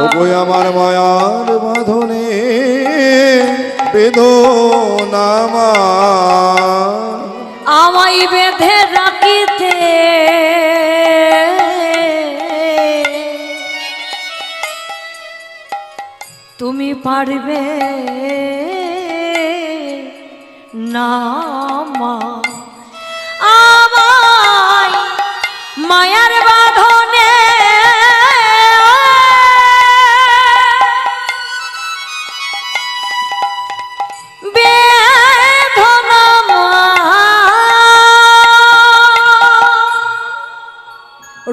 ওগো আমার মায়ার বাঁধনে বেদনামা আমায় বেঁধে রাখিতে তুমি পারবে না মা, আমায় মায়ার বাঁধনে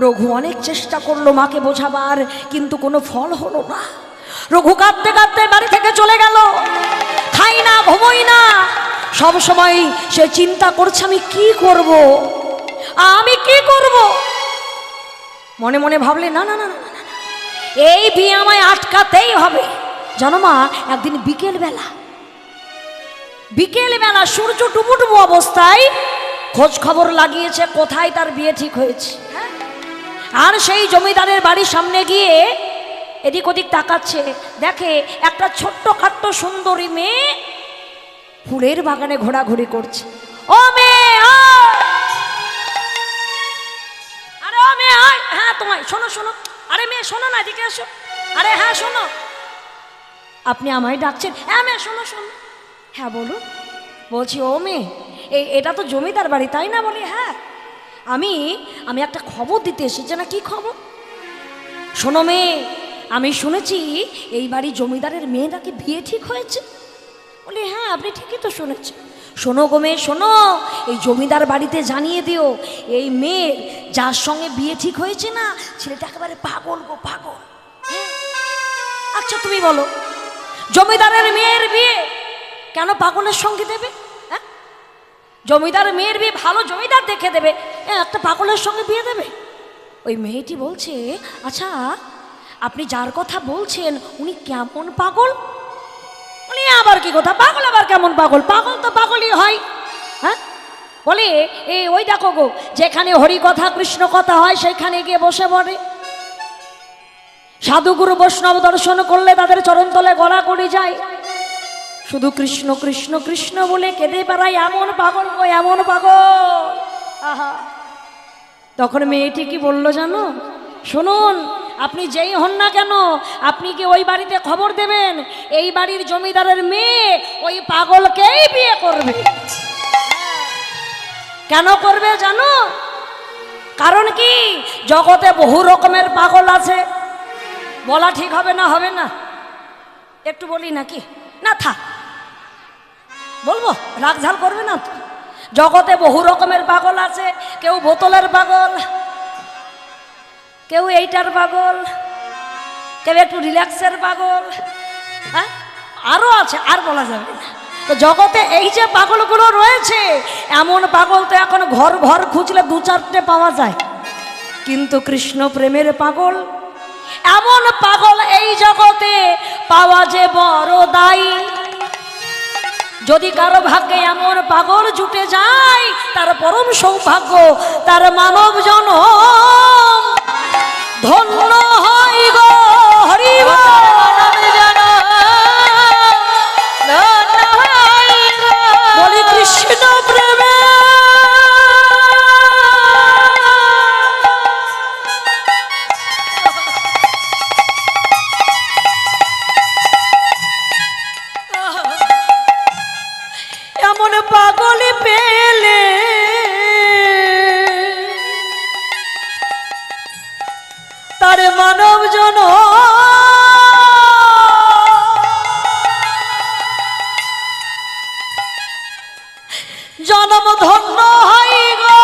রঘু অনেক চেষ্টা করলো মাকে বোঝাবার, কিন্তু কোনো ফল হলো না। রঘু কাঁদতে কাঁদতে বাড়ি থেকে চলে গেল। খাই না, ঘুমোই না, সব সময় সে চিন্তা করছে আমি কি করব, আমি কি করব। মনে মনে ভাবলে না না না না, এই বিয়ে আমায় আটকাতেই হবে। জানো মা, একদিন বিকেলবেলা সূর্য ডুবু ডুবু অবস্থায় খোঁজ খবর লাগিয়েছে কোথায় তার বিয়ে ঠিক হয়েছে। আর সেই জমিদারের বাড়ির সামনে গিয়ে এদিক ওদিক তাকাচ্ছে, দেখে একটা ছোট্ট খাট্ট সুন্দরী মেয়ে ফুলের বাগানে ঘোরাঘুরি করছে। ও মেয়ে, আরে ও মেয়ে, হ্যাঁ তোমায়, শোনো শোনো, আরে মেয়ে শোনো না, এদিকে এসো। আরে হ্যাঁ শোনো, আপনি আমায় ডাকছেন? হ্যাঁ মেয়ে শোনো শোনো। হ্যাঁ বলুন। বলছি ও মেয়ে, এটা তো জমিদার বাড়ি তাই না? বলি হ্যাঁ, আমি একটা খবর দিতে এসেছি। না কি খবর? শোনো মেয়ে, আমি শুনেছি এই বাড়ি জমিদারের মেয়ে নাকি বিয়ে ঠিক হয়েছে। বলি হ্যাঁ আপনি ঠিকই তো শুনেছেন। শোনো গো মেয়ে শোনো, এই জমিদার বাড়িতে জানিয়ে দিও এই মেয়ের যার সঙ্গে বিয়ে ঠিক হয়েছে না, ছেলেটা একেবারে পাগল গো পাগল। আচ্ছা তুমি বলো, জমিদারের মেয়ের বিয়ে কেন পাগলের সঙ্গে দেবে? হ্যাঁ, জমিদার মেয়ের বিয়ে ভালো জমিদার দেখে দেবে, একটা পাগলের সঙ্গে বিয়ে দেবে? ওই মেয়েটি বলছে আচ্ছা আপনি যার কথা বলছেন উনি কেমন পাগল? উনি আবার কি কথা, পাগল আবার কেমন পাগল? পাগল তো পাগলই হয়। হ্যাঁ, বলে ওই দেখো গো, যেখানে হরি কথা কৃষ্ণ কথা হয় সেখানে গিয়ে বসে পড়ে। সাধুগুরু বৈষ্ণব দর্শন করলে তাদের চরণতলে গলা করে যায়, শুধু কৃষ্ণ কৃষ্ণ কৃষ্ণ বলে কেঁদে বেড়ায়, এমন পাগল গো এমন পাগল। আহা, তখন মেয়েটি কি বললো জানো? শুনুন, আপনি যেই হন না কেন, আপনি কি ওই বাড়িতে খবর দেবেন এই বাড়ির জমিদারের মেয়ে ওই পাগলকেই বিয়ে করবে। কেন করবে জানো? কারণ কি, জগতে বহু রকমের পাগল আছে। বলা ঠিক হবে না? হবে না? একটু বলি নাকি? না থাক, বলবো, রাগঝাল করবে না তো। জগতে বহু রকমের পাগল আছে। কেউ বোতলের পাগল, কেউ এইটার পাগল, কেউ একটু রিল্যাক্সের পাগল, হ্যাঁ আরো আছে, আর বলা যাবে না। তো জগতে এই যে পাগলগুলো রয়েছে, এমন পাগল তো এখন ঘর ঘর খুঁজলে দু চারটে পাওয়া যায়, কিন্তু কৃষ্ণ প্রেমের পাগল, এমন পাগল এই জগতে পাওয়া যে বড় দায়ী। যদি কারো ভাগ্যে এমন পাগল জুটে যায়, তার পরম সৌভাগ্য, তার মানব জন্ম ধন্য হয় গো। হরি বলি কৃষ্ণ প্রেমে এমন পাগল পেলে তার মানব জন জনম ধন্য হয় গো।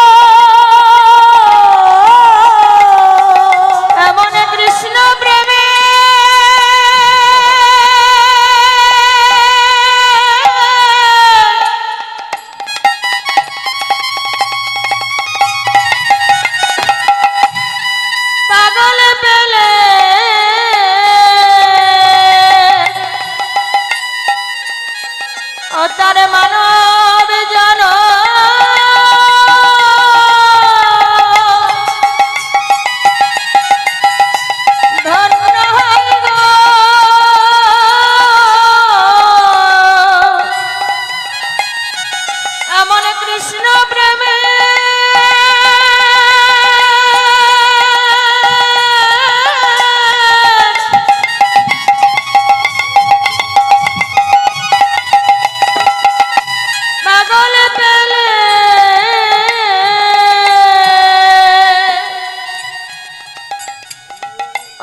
এমন কৃষ্ণ প্রেমে পাগল পেলে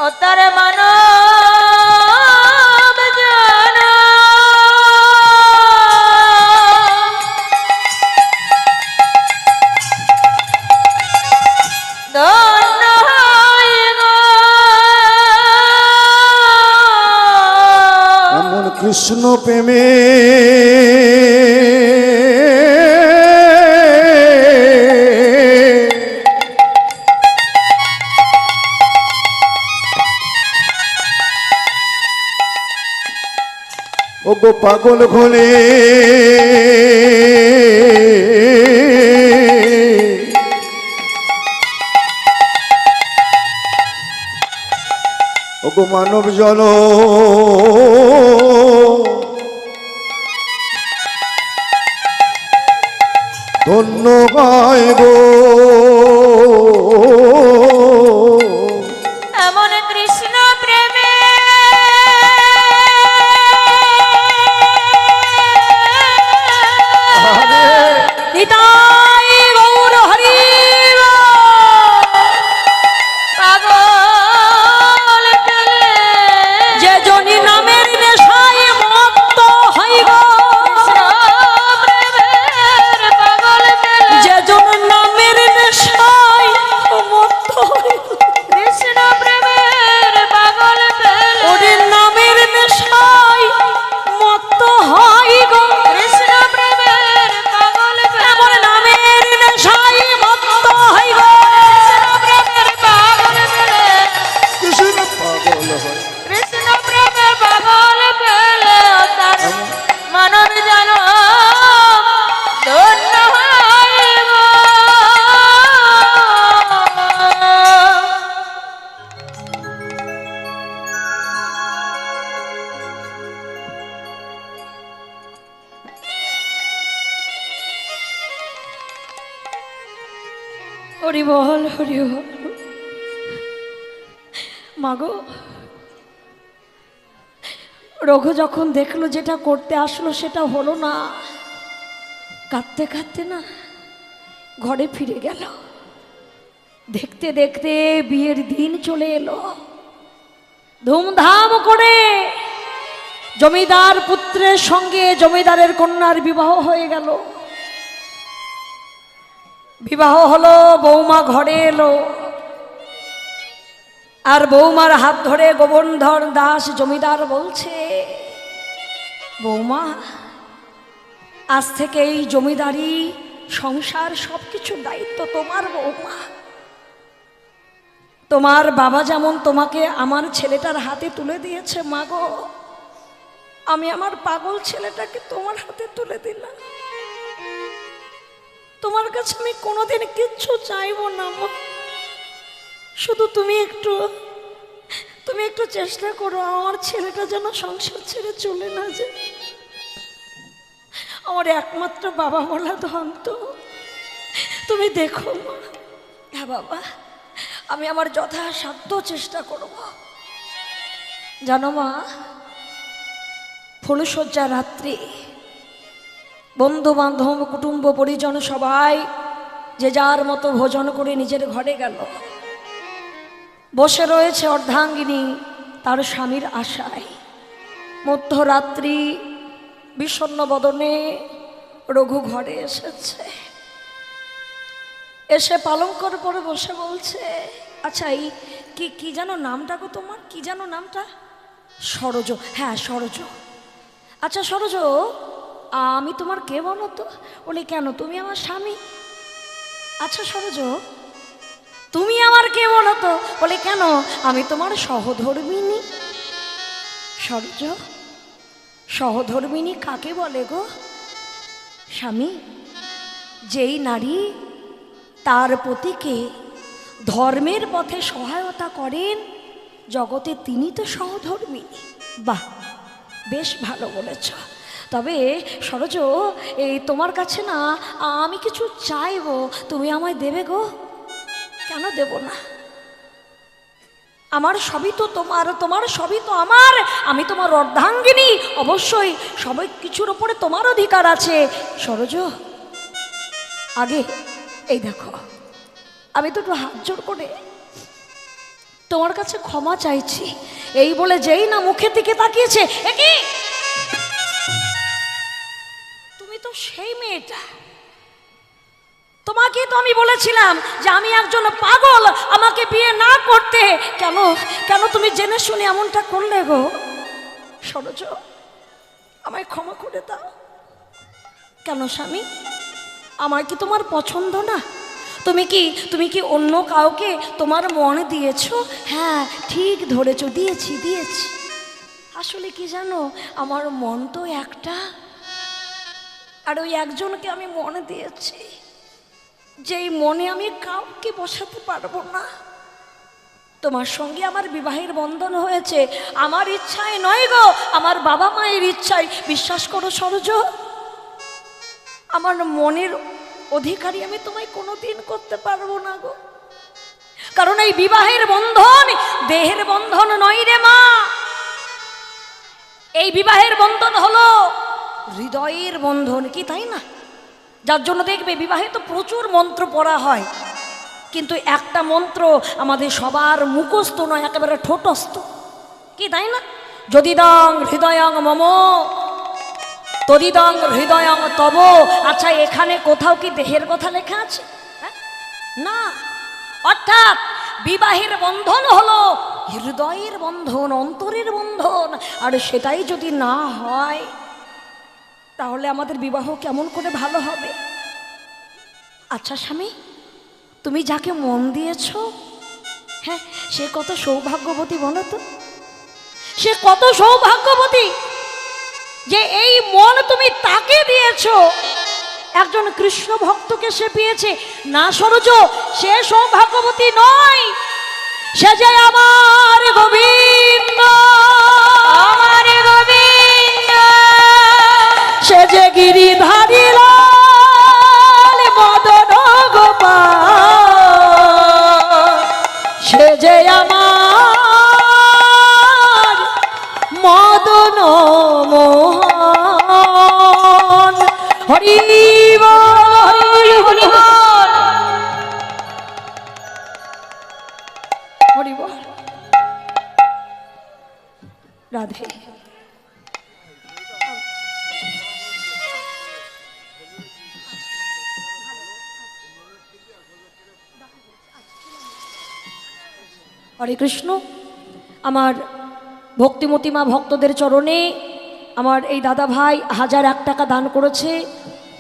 ও তার মানব জন ধন্য হয় গো। এমন কৃষ্ণ প্রেমে ও গো পাগল ঘোলে ও গো মানব জন ধন্য হয় গো। এমন কৃষ্ণ প্রেমে নিতাই গৌর হরি পাগল পেলে যে জনি নামের নেশায় মত্ত হইব, প্রেমের পাগল পেলে যে জন নামের নেশায় মত্ত হইব, কৃষ্ণ প্রেমের পাগল পেলে ওরে নামের নেশায় মত্ত হইব, কৃষ্ণ প্রেমের পাগল পেলে এমন নামের নেশায় মত্ত হইব। প্রেমের পাগল পেলে কৃষ্ণ পাগল হয় কৃষ্ণ প্রেমের পাগল পেলে তার মানব জন ধন্য হইব। হরি বল হরি বল। মাগো, রঘু যখন দেখলো যেটা করতে আসলো সেটা হলো না, কাঁদতে কাঁদতে না ঘরে ফিরে গেল। দেখতে দেখতে বিয়ের দিন চলে এলো। ধুমধাম করে জমিদার পুত্রের সঙ্গে জমিদারের কন্যার বিবাহ হয়ে গেল। বিবাহ হলো, বৌমা ঘরে এলো, আর বৌমার হাত ধরে গোবর্ধন দাস জমিদার বলছে, বৌমা আজ থেকে এই জমিদারি সংসার সবকিছু দায়িত্ব তোমার। বৌমা, তোমার বাবা যেমন তোমাকে আমার ছেলেটার হাতে তুলে দিয়েছে, মাগো আমি আমার পাগল ছেলেটাকে তোমার হাতে তুলে দিলাম। তোমার কাছে আমি কোনোদিন কিচ্ছু চাইবো না মা, শুধু তুমি একটু চেষ্টা করো আমার ছেলেটা যেন সংসার ছেড়ে চলে না যায়। আমার একমাত্র বাবা বলা ধন তো, তুমি দেখো মা। হ্যাঁ বাবা, আমি আমার যথাসাধ্য চেষ্টা করব। জানো মা, ফুলশয্যা রাত্রি, বন্ধু বান্ধব কুটুম্ব পরিজন সবাই যে যার মতো ভোজন করে নিজের ঘরে গেল। বসে রয়েছে অর্ধাঙ্গিনী তার স্বামীর আশায়। মধ্যরাত্রি বিষণ্ণ বদনে রঘু ঘরে এসেছে। এসে পালঙ্কর পরে বসে বলছে, আচ্ছা এই কি যেন নামটা গো তোমার, কি যেন নামটা? সরোজ। হ্যাঁ সরোজ। আচ্ছা সরোজ, আমি তোমার কে বলো তো? বলে কেন, তুমি আমার স্বামী। আচ্ছা সরোজ, তুমি আমার কে বলো তো? বলে কেন, আমি তোমার সহধর্মিনী। সরোজ, সহধর্মিনী কাকে বলে গো? স্বামী, যেই নারী তার পতিকে ধর্মের পথে সহায়তা করেন জগতে, তিনি তো সহধর্মিনী। বাহ, বেশ ভালো বলেছ। তবে সরোজ, এই তোমার কাছে না আমি কিছু চাইবো, তুমি আমায় দেবে গো? কেন দেব না? আমার সবই তো তোমার, তোমার সবই তো আমার। আমি তোমার অর্ধাঙ্গিনী, অবশ্যই সবাই কিছুর ওপরে তোমার অধিকার আছে। সরোজ, আগে এই দেখো, আমি দুটো হাত জোড় করে তোমার কাছে ক্ষমা চাইছি। এই বলে যেই না মুখের দিকে তাকিয়েছে, এ কি তুমি তো সেই মেয়েটা, তোমাকে তো আমি বলেছিলাম যে আমি একজন পাগল, আমাকে বিয়ে না করতে। কেন কেন তুমি জেনে শুনে এমনটা করলে গো? সরোজ, আমায় ক্ষমা করে দাও। কেন স্বামী, আমার কি তোমার পছন্দ না? তুমি কি অন্য কাউকে তোমার মনে দিয়েছো? হ্যাঁ ঠিক ধরেছো, দিয়েছি। আসলে কি জানো, আমার মন তো একটা, আর ওই একজনকে আমি মনে দিয়েছি, যেই মনে আমি কাউকে বসাতে পারবো না। তোমার সঙ্গে আমার বিবাহের বন্ধন হয়েছে আমার ইচ্ছায় নয় গো, আমার বাবা মায়ের ইচ্ছায়। বিশ্বাস করো সরোজ, আমার মনের অধিকারী আমি তোমায় কোনোদিন করতে পারবো না গো। কারণ এই বিবাহের বন্ধন দেহের বন্ধন নয় রে মা, এই বিবাহের বন্ধন হলো হৃদয়ের বন্ধন, কি তাই না? যার জন্য দেখবে বিবাহে তো প্রচুর মন্ত্র পড়া হয়, কিন্তু একটা মন্ত্র আমাদের সবার মুখস্থ নয়, একেবারে ঠোঁটস্থ, কি তাই না? যদিদং হৃদয়ং মম তদিদং হৃদয়ং তব। আচ্ছা, এখানে কোথাও কি দেহের কথা লেখা আছে? না। অর্থাৎ বিবাহের বন্ধন হলো হৃদয়ের বন্ধন, অন্তরের বন্ধন। আর সেটাই যদি না হয় তাহলে আমাদের বিবাহ কেমন করে ভালো হবে? আচ্ছা স্বামী, তুমি যাকে মন দিয়েছ, হ্যাঁ সে কত সৌভাগ্যবতী বলো তো? সে কত সৌভাগ্যবতী যে এই মন তুমি তাকে দিয়েছ। একজন কৃষ্ণ ভক্তকে সে পেয়েছে না সরোজ, সে সৌভাগ্যবতী নয়, সে যে আমার গোবিন্দ, আমার গোবিন্দ, সে যে গিরিধারী লাল মদন গোপাল, সে যে আমার মদন মোহন। হরি বল, হরি হরি বল, হরি বল, রাধে। হরে কৃষ্ণ। আমার ভক্তিমতী মা ভক্তদের চরণে আমার এই দাদা ভাই 1001 টাকা দান করেছে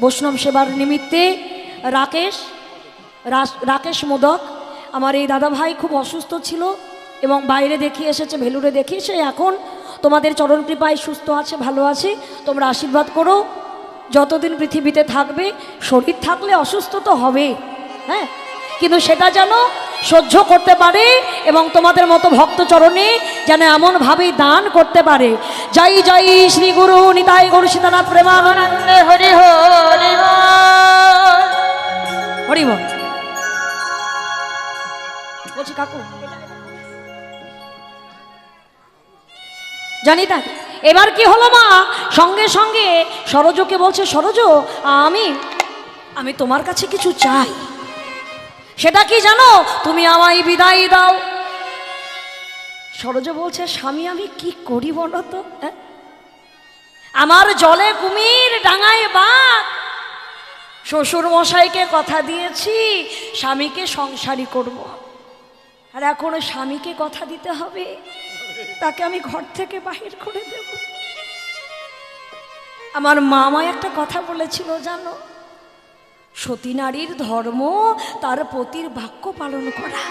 বৈষ্ণব সেবার নিমিত্তে। রাকেশ মোদক, আমার এই দাদা ভাই খুব অসুস্থ ছিল এবং বাইরে দেখিয়ে এসেছে, ভেলুরে দেখিয়েছে, এখন তোমাদের চরণ কৃপায় সুস্থ আছে, ভালো আছে। তোমরা আশীর্বাদ করো, যতদিন পৃথিবীতে থাকবে। শরীর থাকলে অসুস্থ তো হবে, হ্যাঁ, কিন্তু সেটা যেন সহ্য করতে পারে এবং তোমাদের মতো ভক্ত চরণে যেন এমনভাবেই দান করতে পারে। জয় জয় শ্রী গুরু নিতাই গৌর সীতানাথ প্রেমানন্দ। হরি হরি বল, হরি বল। বলছি কাকু জানি তাই। এবার কি হলো মা, সঙ্গে সঙ্গে সরোজকে বলছে, সরোজ আমি তোমার কাছে কিছু চাই। সেটা কি জানো? তুমি আমায় বিদায় দাও। সরোজ বলছে, স্বামী আমি কি করি বলো তো? আমার জলে কুমির ডাঙায় বাঘ, শ্বশুর মশাইকে কথা দিয়েছি স্বামীকে সংসারী করব, আর এখন স্বামীকে কথা দিতে হবে, তাকে আমি ঘর থেকে বাহির করে দেব। আমার মামা একটা কথা বলেছিল জানো, সতী নারীর ধর্ম তার পতির বাক্য পালন করা।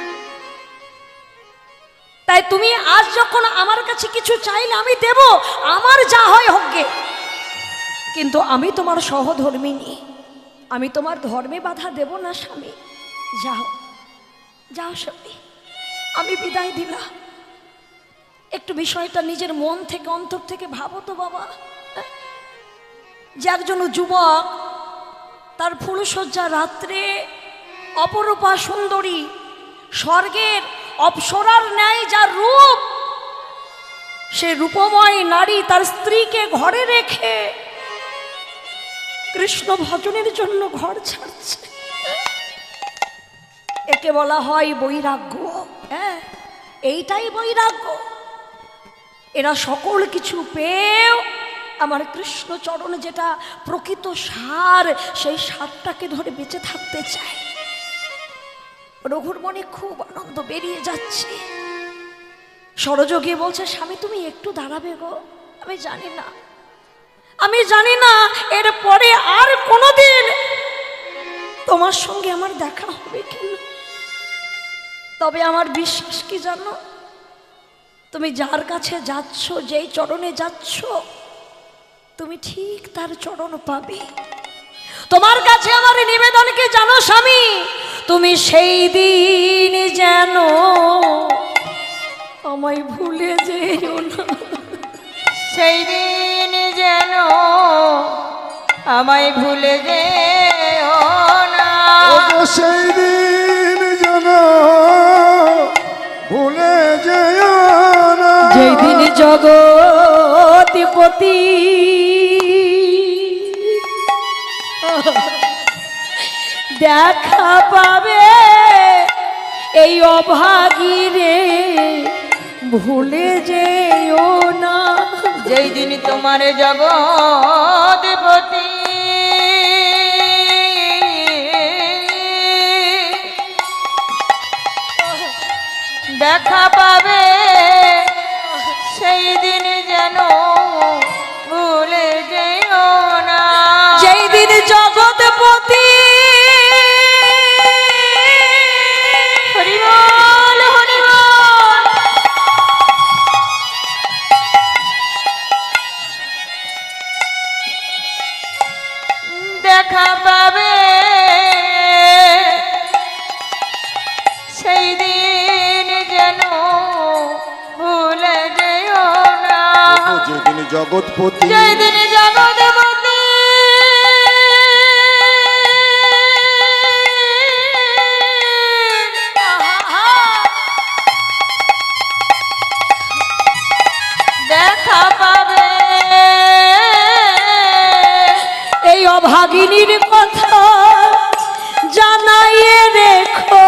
তাই তুমি আজ যখন আমার কাছে কিছু চাইলে আমি দেব, আমার যা হয় হোক গে, কিন্তু আমি তোমার সহধর্মিনী, আমি তোমার ধর্মে বাধা দেব না স্বামী। যাও যাও স্বামী, আমি বিদায় দিলাম। একটু বিষয়টা নিজের মন থেকে অন্তর থেকে ভাবো তো বাবা, যে একজন যুবক তার ফুলশয্যা রাত্রে অপরূপা সুন্দরী স্বর্গের অপ্সরার ন্যায় যার রূপ, সে রূপময় নারী তার স্ত্রীকে ঘরে রেখে কৃষ্ণ ভজনের জন্য ঘর ছাড়ছে। একে বলা হয় বৈরাগ্য। হ্যাঁ, এইটাই বৈরাগ্য। এরা সকল কিছু পেয়েও আমার কৃষ্ণ চরণে যেটা প্রকৃত সার, সেই সারটাকে ধরে বেঁচে থাকতে চায়। রঘুর মনে খুব আনন্দ বেরিয়ে যাচ্ছে। সরজ গিয়ে বলছে, স্বামী তুমি একটু দাঁড়াবে গো, আমি জানি না এরপরে আর কোনোদিন তোমার সঙ্গে আমার দেখা হবে কিনা, তবে আমার বিশ্বাস কি জানো, তুমি যার কাছে যাচ্ছ, যেই চরণে যাচ্ছ, তুমি ঠিক তার চরণ পাবে। তোমার কাছে আমার নিবেদন কি জানো স্বামী, তুমি সেই দিন যেন আমায় ভুলে যেও না, সেই দিন যেন আমায় ভুলে যেও না। ওগো সেই দিন যেন ভুলে যেও না, যেই দিন জগৎপতি দেখা পাবে এই অভাগী রে, ভুলে যেও না। যেই দিন তোমার জগৎপতি দেখা পাবে, সেই দিন যেন ভুলে যেও না। যেই দিন জগৎপতি হরি বল হরি বল। দেখা পাবে, সেই দিন যেন ভুলে যেও না। ওগো যেদিন জগৎপতি যেই দিন জগৎপতি দেখা পাবে, এই অভাগিনীর কথা জানাইয়ে রেখো।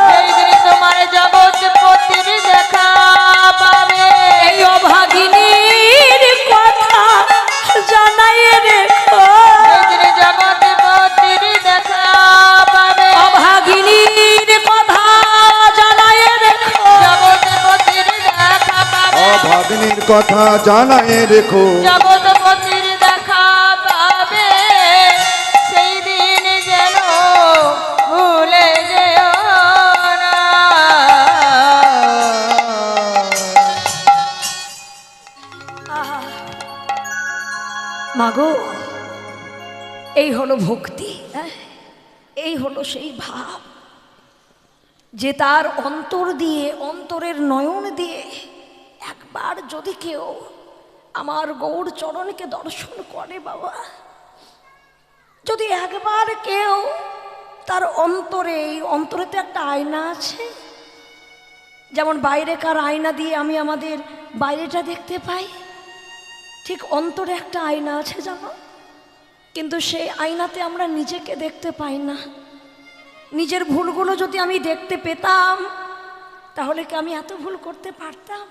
সেই দিন তোমার জগৎপতির দেখা পাবে। এই অভাগিনীর কথা জানাইয়ে রেখো। সেই দিন জগৎপতির দেখা পাবে। অভাগিনীর কথা জানাইয়ে রেখো। জগৎপতির দেখা পাবে। অভাগিনীর কথা জানায় রেখো, জগৎপতির দেখা পাবে, সেই দিন যেন ভুলে যেও না। মাগো, এই হলো ভক্তি, এই হলো সেই ভাব যে তার অন্তর দিয়ে, অন্তরের নয়ন দিয়ে একবার যদি কেউ আমার গৌর চরণকে দর্শন করে, বাবা, যদি একবার কেউ তার অন্তরে, এই অন্তরে তো একটা আয়না আছে, যেমন বাইরেকার আয়না দিয়ে আমি আমাদের বাইরেটা দেখতে পাই, ঠিক অন্তরে একটা আয়না আছে জানো, কিন্তু সেই আয়নাতে আমরা নিজেকে দেখতে পাই না। নিজের ভুলগুলো যদি আমি দেখতে পেতাম, তাহলে কি আমি এত ভুল করতে পারতাম?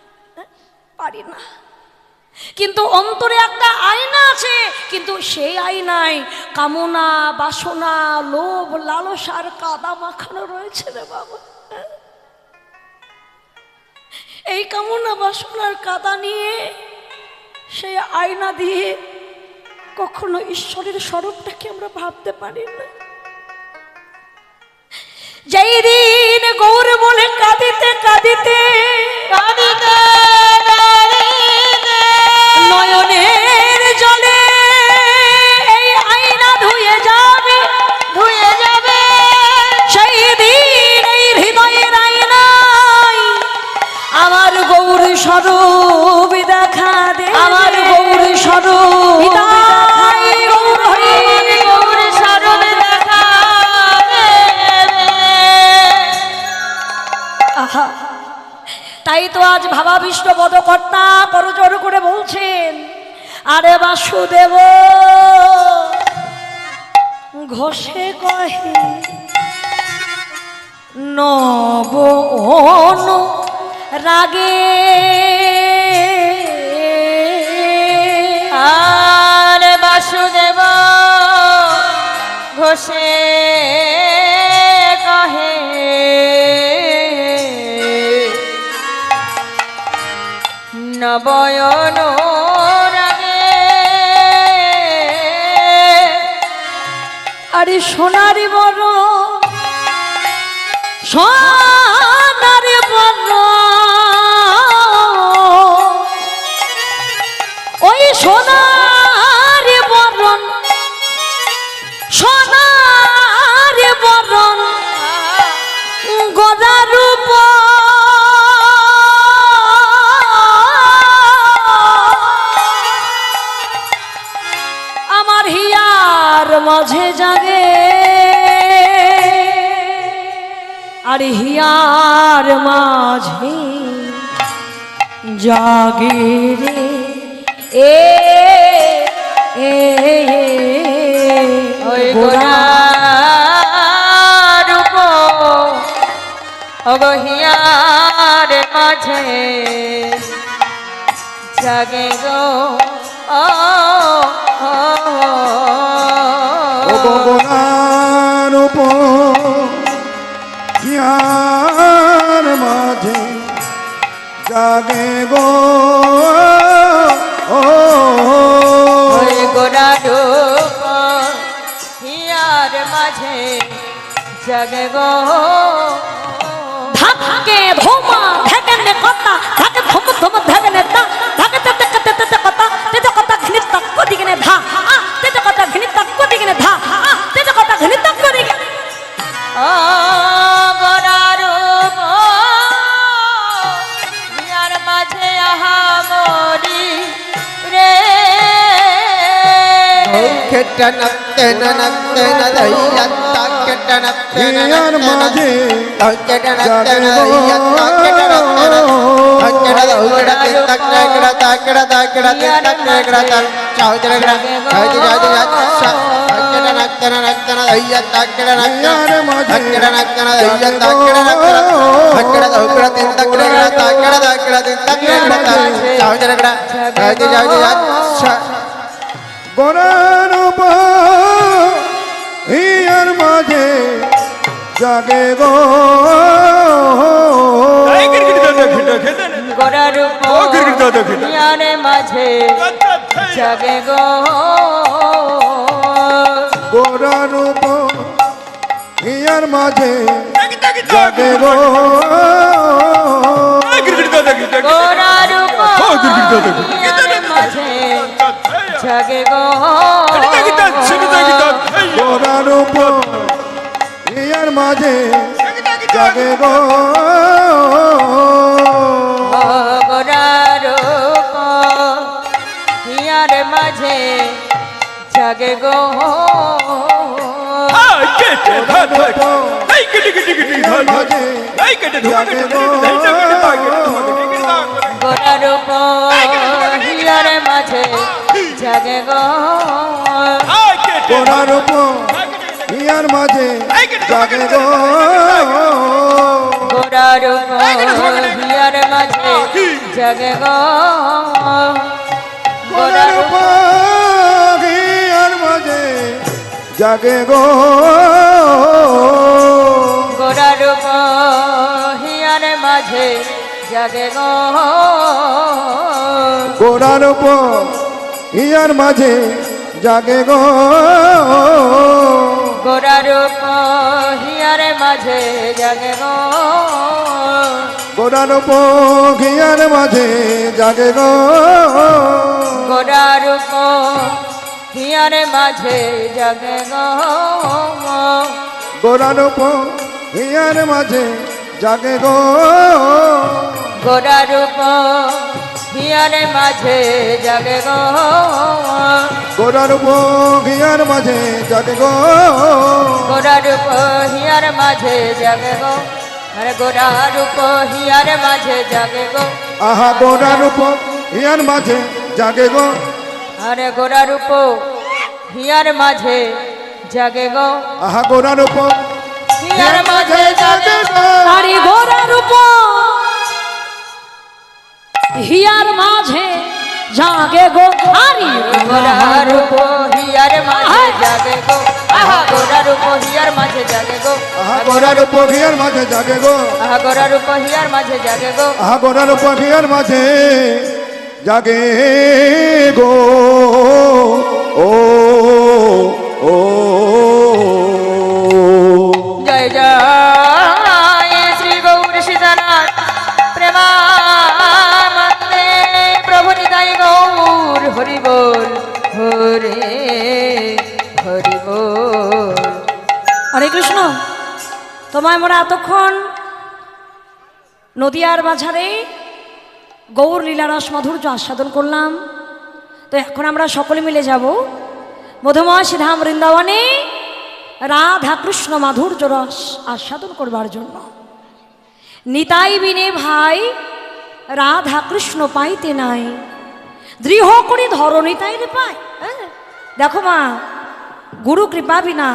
পারি না। কিন্তু অন্তরে একটা আয়না আছে, কিন্তু সেই আয়নায় কামনা, বাসনা, লোভ, লালসার কাদা মাখানো রয়েছে রে বাবা। এই কামনা বাসনার কাদা নিয়ে সেই আয়না দিয়ে কখনো ঈশ্বরের স্বরূপটাকে আমরা ভাবতে পারি না। যেই দিন গৌর বলে কাঁদিতে কাঁদিতে কাঁদিতে নয়নের জলে এই আয়না ধুয়ে যাবে, ধুয়ে যাবে, সেই দিন এই হৃদয়ের আয়নায় আমার গৌর স্বরূপ দেখা দে, আমার গৌর স্বরূপ গৌর হরি গৌর স্বরূপ দেখা দেবে। আহা, তাই তো আজ ভাবাবিষ্ট বদকর্তা করজোর করে বলছেন, আরে বাসুদেব ঘষে কহে নব অনু রাগে আর বাসুদেব ঘোষে কহে নবয়ন রাগে আরে সোনারি বড় সোনারি বড় ওই সোনারি বরণ সোনারি বরণ গদার রূপ আমার হিয়ার মাঝে জাগে আর হিয়ার মাঝে জাগে রে এ এ ওই গোরা রূপ অগহিয়ার মাঝে জাগে গো ও ও গগনার হিয়ার মাঝে জাগে গো ও ওই গোরা রূপ হিয়ার মাঝে জাগে গো ধাকে ধোমা ধাকে কথা ধাকে ধম ধম ধাকে তা ধাকে তে তে তে তে কথা তে তে কথা ঘনি তক কো দিগনে ধা তে তে কথা ঘনি তক কো দিগনে ধা তে তে কথা ঘনি তক কো দিগনে ও গোরা রূপ হিয়ার মাঝে আহা মরি রে হিয়ার মাঝে জাগে হিয়ার মাঝে গোরার হিয়ার মাঝে জাগে গো গোরা রূপ হিয়ার মাঝে জাগে গো গোরার হিয়ার মাঝে জাগে গো গোরা রূপ হিয়ার মাঝে জাগে গো গোরার হিয়ার মাঝে জাগে গো গোরা রূপ হিয়ার মাঝে জাগে গো গোরা রূপ হিয়ার মাঝে জাগে গো গোরার হিয়ার মাঝে জাগে গো গোরা রূপ হিয়ার মাঝে জাগে গো গোরা গোরার হিয়ার মাঝে জাগে গো গোরা রূপ হিয়ার মাঝে জাগে গো গোরার হিয়ার মাঝে জাগে গো গোরা রূপ হিয়ার মাঝে জাগে গো গোরার হিয়ার মাঝে জাগে গো গোরা রূপ হিয়ার মাঝে জাগে গো গোরার হিয়ার মাঝে জাগে গো গোরা রূপ হিয়ার মাঝে জাগে গো গোরার হিয়ার মাঝে জাগে গো গোরা রূপ হিয়ার মাঝে জাগে গো আরে গোরা রূপ হিয়ার মাঝে জাগে গো আহা গোরার হিয়ার মাঝে জাগে গো আরে গোরা রূপ হিয়ার মাঝে জাগে গো আহা গোরার হিয়ার মাঝে জাগে গো আরে গোরা রূপ হিয়ার মাঝে জাগে গো হারি গোরার রূপ হিয়ার মাঝে জাগে গো আহা গোরার রূপ হিয়ার মাঝে জাগে গো আহা গোরার উপহিয়ার মাঝে জাগে গো আহা গোরার রূপ হিয়ার মাঝে জাগে গো আহা গোরার উপহিয়ার মাঝে জাগে গো ও ও জয় জয় শ্রী গৌর সীতানাথ প্রেমানন্দে প্রভু নিতাই গৌর হরি বল হরে হরি বল। হরে কৃষ্ণ। তোমায় মোরা এতক্ষণ নদিয়ার মাঝারে গৌর লীলারস মাধুর্য আস্বাদন করলাম। তো এখন আমরা সকলে মিলে যাব মধুময় ধাম বৃন্দাবনে রাধা কৃষ্ণ মাধুর্য রস আস্বাদন করবার জন্য। নিতাই বিনে ভাই রাধা কৃষ্ণ পাইতে নাই, দৃঢ় করি ধরো নিতাই রে পায়। দেখো মা, গুরু কৃপা বিনা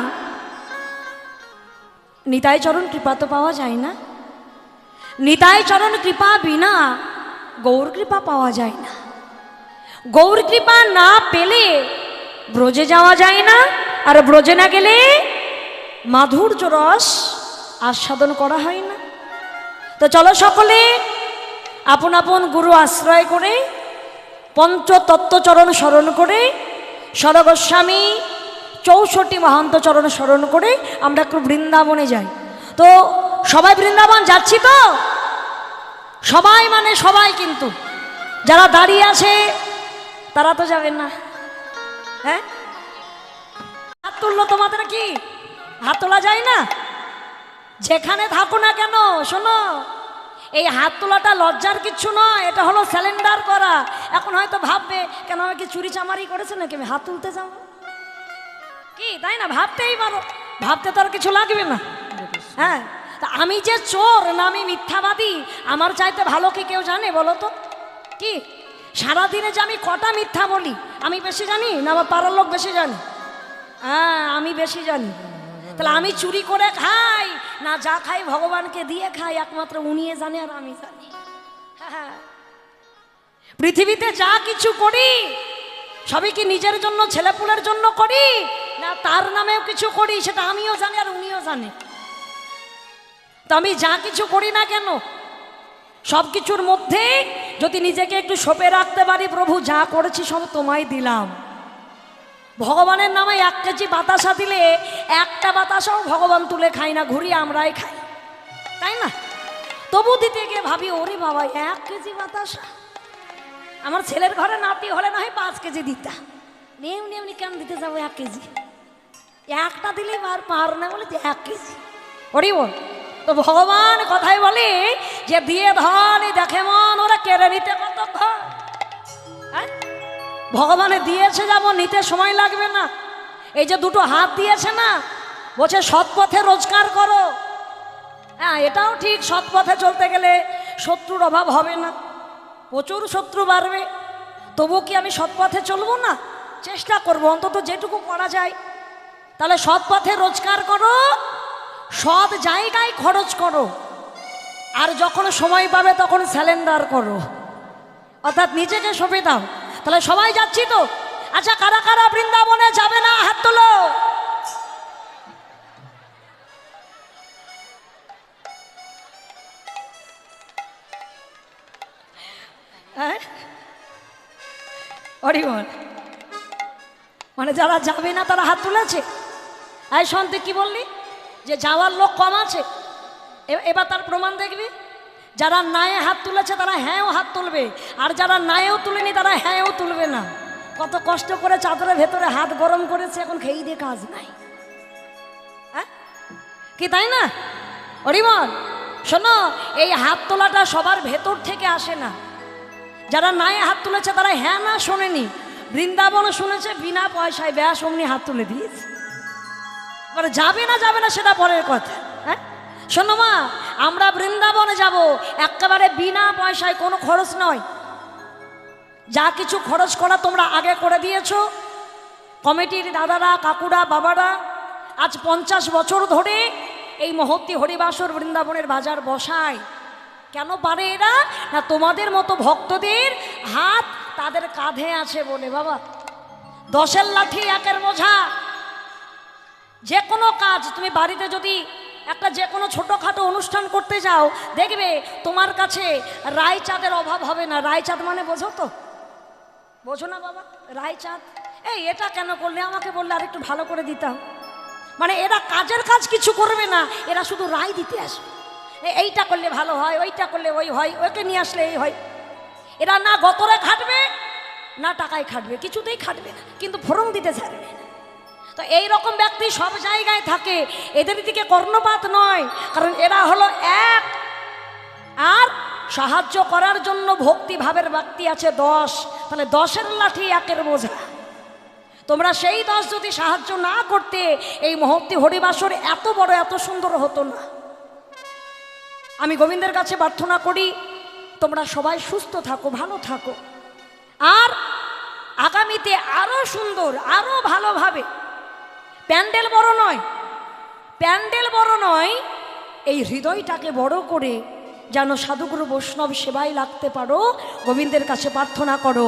নিতাই চরণ কৃপা তো পাওয়া যায় না। নিতাই চরণ কৃপা বিনা গৌর কৃপা পাওয়া যায় না। গৌর কৃপা না পেলে ব্রজে যাওয়া যায় না, আর ব্রজে না গেলে মাধুর্য রস আস্বাদন করা হয় না। তো চলো সকলে আপন আপন গুরু আশ্রয় করে পঞ্চতত্ত্বচরণ স্মরণ করে সরগোস্বামী 64 মহান্ত চরণ স্মরণ করে আমরা একটু বৃন্দাবনে যাই। তো সবাই বৃন্দাবন যাচ্ছি তো? সবাই মানে সবাই, কিন্তু যারা দাঁড়িয়ে আছে তারা তো যাবেন না। হ্যাঁ, হাত তুললো তোমাদের কি? হাত তোলা যায় না? যেখানে থাকো না কেন শোনো, এই হাত তোলাটা লজ্জার কিচ্ছু নয়, এটা হলো স্যালেন্ডার করা। এখন হয়তো ভাববে কেন আমি কি চুরি চামারি করেছে নাকি আমি হাত তুলতে যাবো, কি তাই না? ভাবতেই পারো, ভাবতে তো আর কিছু লাগবে না। হ্যাঁ, তা আমি যে চোর না আমি মিথ্যাবাদী আমার চাইতে ভালো কি কেউ জানে বলো তো? কি সারাদিনে যে আমি কটা মিথ্যা বলি আমি বেশি জানি না আমার পাড়ার লোক বেশি জানে? হ্যাঁ, আমি বেশি জানি। তাহলে আমি চুরি করে খাই না যা খাই ভগবানকে দিয়ে খাই একমাত্র উনিয়ে জানে আর আমি জানি। হ্যাঁ, পৃথিবীতে যা কিছু করি সবই কি নিজের জন্য ছেলেপুলের জন্য করি না তার নামেও কিছু করি সেটা আমিও জানি আর উনিও জানে। তো আমি যা কিছু করি না কেন সব কিছুর মধ্যে যদি নিজেকে একটু সঁপে রাখতে পারি, প্রভু যা করেছি সব তোমায় দিলাম। ভগবানের নামে 1 কেজি বাতাসা দিলে একটা বাতাসাও ভগবান তুলে খাই না, ঘুরিয়ে আমরাই খাই, তাই না? তবু দিতে গিয়ে ভাবি ওরে বাবা 1 কেজি বাতাসা, আমার ছেলের ঘরে নাতি হলে না হয় 5 কেজি দিতা, এমনি এমনি কেন দিতে যাবো 1 কেজি? একটা দিলেই পার না বলে 1 কেজি ওরি বল। তো ভগবান কথাই বলে যে দিয়ে ধন দেখে মন ওরা কেড়ে নিতে কতক্ষণ। হ্যাঁ, ভগবানে দিয়েছে যেমন নিতে সময় লাগবে না। এই যে 2টো হাত দিয়েছে না, বলছে সৎ পথে রোজগার করো। হ্যাঁ, এটাও ঠিক, সৎ পথে চলতে গেলে শত্রুর অভাব হবে না, প্রচুর শত্রু বাড়বে। তবু কি আমি সৎ পথে চলবো না? চেষ্টা করবো অন্তত যেটুকু করা যায়। তাহলে সৎ পথে রোজগার করো, সৎ জায়গায় খরচ করো, আর যখন সময় পাবে তখন স্যালেন্ডার করো, অর্থাৎ নিজেকে সঁপে দাও। তাহলে সবাই যাচ্ছি তো? আচ্ছা, কারা কারা বৃন্দাবনে যাবে না হাত তোলো। হরিবল, মানে যারা যাবে না তারা হাত তুলেছে। এই শুনতে কি বললি যে যাওয়ার লোক কম আছে? এবার তার প্রমাণ দেখবি। যারা নায়ে হাত তুলেছে তারা হ্যাঁও হাত তুলবে, আর যারা নায়েও তুলেনি তারা হ্যাঁও তুলবে না। কত কষ্ট করে চাদরের ভেতরে হাত গরম করেছে, এখন খেয়ে দিয়ে কাজ নাই। হ্যাঁ, কি তাই না? হরিবল, শোনো, এই হাত তোলাটা সবার ভেতর থেকে আসে না। যারা নায়ে হাত তুলেছে তারা হ্যাঁ না শোনেনি, বৃন্দাবন শুনেছে বিনা পয়সায়, ব্যাস অমনি হাত তুলে দিয়েছে। এবারে যাবে না সেটা পরের কথা। হ্যাঁ, শোনো মা, আমরা বৃন্দাবনে যাব একেবারে বিনা পয়সায়, কোনো খরচ নয়। যা কিছু খরচ করা তোমরা আগে করে দিয়েছো। কমিটির দাদারা, কাকুরা, বাবারা আজ 50 বছর ধরে এই মহত্তি হরিবাসর বৃন্দাবনের বাজার বসায়। কেন পারে এরা? না তোমাদের মতো ভক্তদের হাত তাদের কাঁধে আছে বলে। বাবা, 10-এর লাঠি 1-এর বোঝা। যে কোনো কাজ তুমি বাড়িতে যদি একটা যে কোনো ছোটোখাটো অনুষ্ঠান করতে যাও, দেখবে তোমার কাছে রায়চাঁদের অভাব হবে না। রায়চাঁদ মানে বোঝো তো? বোঝো না বাবা? রায়চাঁদ, এই এটা কেন করলে, আমাকে বললে আর একটু ভালো করে দিতাম। মানে এরা কাজের কাজ কিছু করবে না, এরা শুধু রায় দিতে আসবে। এইটা করলে ভালো হয়, ওইটা করলে ওই হয়, ওকে নিয়ে আসলে এই হয়। এরা না গতরে খাটবে না টাকায় খাটবে, কিছুতেই খাটবে না, কিন্তু ফরং দিতে ছাড়বে না। তো এই রকম ব্যক্তি সব জায়গায় থাকে, এদের দিকে কর্ণপাত নয়, কারণ এরা হলো এক। আর সাহায্য করার জন্য ভক্তিভাবের ব্যক্তি আছে 10, তাহলে 10-এর লাঠি 1-এর বোঝা। তোমরা সেই 10 যদি সাহায্য না করতে, এই মহত্তি হরিবাসর এত বড় এত সুন্দর হতো না। আমি গোবিন্দের কাছে প্রার্থনা করি তোমরা সবাই সুস্থ থাকো, ভালো থাকো, আর আগামীতে আরো সুন্দর আরো ভালোভাবে, প্যান্ডেল বড় নয়, প্যান্ডেল বড় নয়, এই হৃদয়টাকে বড় করে যেন সাধুগুরু বৈষ্ণব সেবায় লাগতে পারো। গোবিন্দের কাছে প্রার্থনা করো।